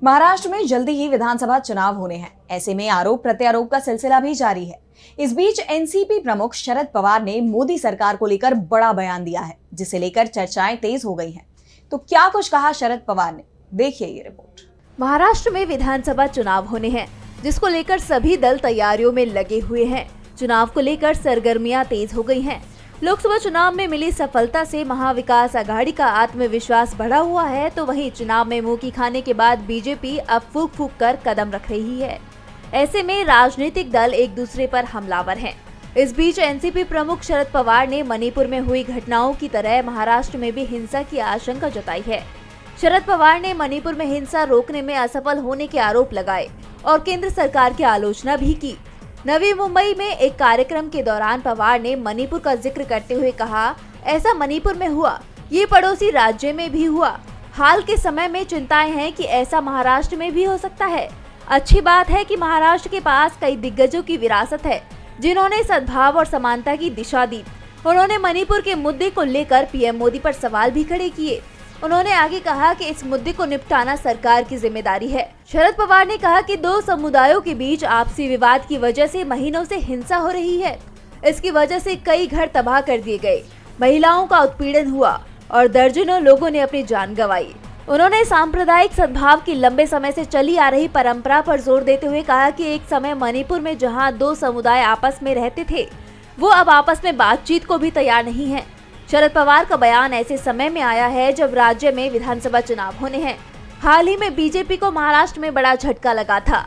महाराष्ट्र में जल्दी ही विधानसभा चुनाव होने हैं। ऐसे में आरोप प्रत्यारोप का सिलसिला भी जारी है। इस बीच एनसीपी प्रमुख शरद पवार ने मोदी सरकार को लेकर बड़ा बयान दिया है, जिसे लेकर चर्चाएं तेज हो गई हैं। तो क्या कुछ कहा शरद पवार ने, देखिए ये रिपोर्ट। महाराष्ट्र में विधानसभा चुनाव होने हैं, जिसको लेकर सभी दल तैयारियों में लगे हुए हैं। चुनाव को लेकर सरगर्मियां तेज हो गई हैं। लोकसभा चुनाव में मिली सफलता से महाविकास आघाड़ी का आत्मविश्वास बढ़ा हुआ है, तो वहीं चुनाव में मुंह की खाने के बाद बीजेपी अब फूंक फूंक कर कदम रख रही है। ऐसे में राजनीतिक दल एक दूसरे पर हमलावर हैं। इस बीच एनसीपी प्रमुख शरद पवार ने मणिपुर में हुई घटनाओं की तरह महाराष्ट्र में भी हिंसा की आशंका जताई है। शरद पवार ने मणिपुर में हिंसा रोकने में असफल होने के आरोप लगाए और केंद्र सरकार की आलोचना भी की। नवी मुंबई में एक कार्यक्रम के दौरान पवार ने मणिपुर का जिक्र करते हुए कहा, ऐसा मणिपुर में हुआ, ये पड़ोसी राज्य में भी हुआ। हाल के समय में चिंताएं हैं कि ऐसा महाराष्ट्र में भी हो सकता है। अच्छी बात है कि महाराष्ट्र के पास कई दिग्गजों की विरासत है, जिन्होंने सद्भाव और समानता की दिशा दी। उन्होंने मणिपुर के मुद्दे को लेकर पीएम मोदी पर सवाल भी खड़े किए। उन्होंने आगे कहा कि इस मुद्दे को निपटाना सरकार की जिम्मेदारी है। शरद पवार ने कहा कि दो समुदायों के बीच आपसी विवाद की वजह से महीनों से हिंसा हो रही है। इसकी वजह से कई घर तबाह कर दिए गए, महिलाओं का उत्पीड़न हुआ और दर्जनों लोगों ने अपनी जान गंवाई। उन्होंने सांप्रदायिक सद्भाव की लंबे समय से चली आ रही परंपरा पर जोर देते हुए कहा कि एक समय मणिपुर में जहां दो समुदाय आपस में रहते थे, वो अब आपस में बातचीत को भी तैयार नहीं है। शरद पवार का बयान ऐसे समय में आया है जब राज्य में विधानसभा चुनाव होने हैं। हाल ही में बीजेपी को महाराष्ट्र में बड़ा झटका लगा था।